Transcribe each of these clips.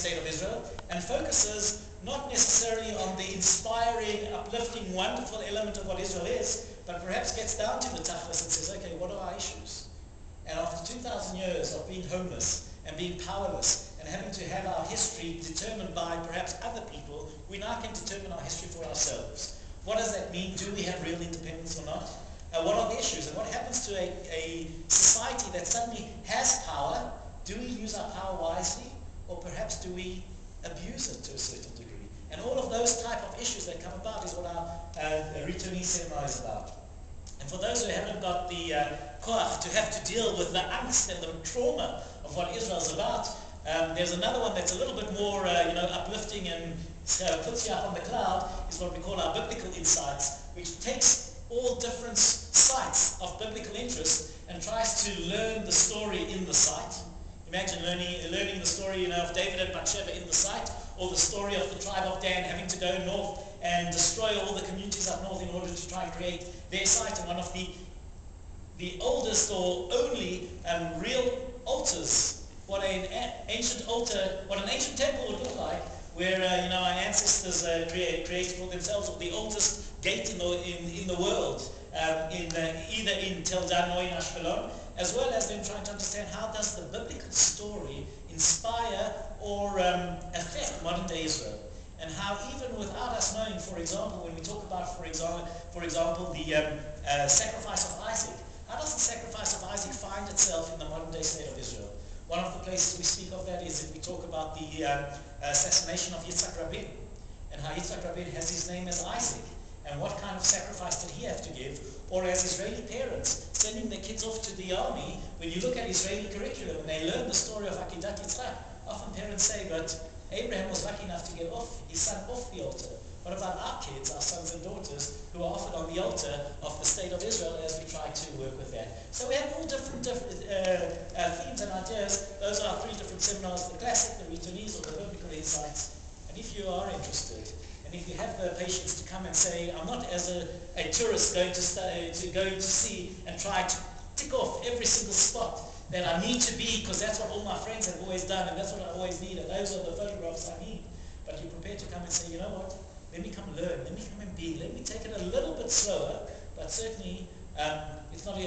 State of Israel, and focuses not necessarily on the inspiring, uplifting, wonderful element of what Israel is, but perhaps gets down to the tachlis and says, okay, what are our issues? And after 2,000 years of being homeless and being powerless and having to have our history determined by perhaps other people, we now can determine our history for ourselves. What does that mean? Do we have real independence or not? What are the issues? And what happens to a society that suddenly has power? Do we use our power wisely? Or perhaps do we abuse it to a certain degree? And all of those type of issues that come about is what our returnee seminar is about. And for those who haven't got the koach to have to deal with the angst and the trauma of what Israel's about, there's another one that's a little bit more uplifting and puts you up on the cloud, is what we call our biblical insights, which takes all different sites of biblical interest and tries to learn the story in the site. Imagine learning the story of David and Bathsheba in the site, or the story of the tribe of Dan having to go north and destroy all the communities up north in order to try and create their site. And one of the oldest or only real altars, what an ancient altar, what an ancient temple would look like, where our ancestors created for themselves, or the oldest gate in the world, either in Tel Dan or in Ashkelon, as well as them trying to understand how does the biblical story inspire or affect modern day Israel, and how even without us knowing, for example, when we talk about, for example, the sacrifice of Isaac, how does the sacrifice of Isaac find itself in the modern day state of Israel? One of the places we speak of that is if we talk about the assassination of Yitzhak Rabin, and how Yitzhak Rabin has his name as Isaac, and what kind of sacrifice did he have to give? Or as Israeli parents sending their kids off to the army, when you look at Israeli curriculum and they learn the story of Akedat Yitzhak, often parents say, but Abraham was lucky enough to get his son off the altar. What about our kids, our sons and daughters, who are offered on the altar of the state of Israel as we try to work with that? So we have all different themes and ideas. Those are our three different seminars, the classic, the returnees, or the biblical insights. And if you are interested, and if you have the patience to come and say, I'm not as a tourist going to see and try to tick off every single spot that I need to be, because that's what all my friends have always done, and that's what I always need, and those are the photographs I need. But you're prepared to come and say, you know what, let me come learn, let me come and be, let me take it a little bit slower, but certainly it's not a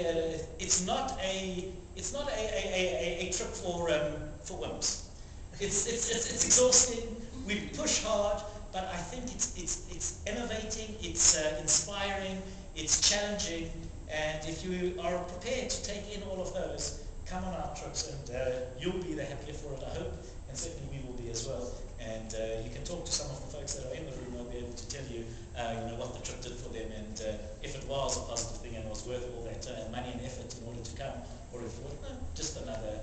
trip for wimps. It's exhausting. We push hard, but I think it's innovating, it's inspiring, it's challenging, and if you are prepared to take in all of those, come on our trips, and you'll be the happier for it, I hope, and certainly we will be as well. And you can talk to some of the folks that are in the room, they'll be able to tell you, what the trip did for them, and if it was a positive thing and was worth all that money and effort in order to come, or if it was just another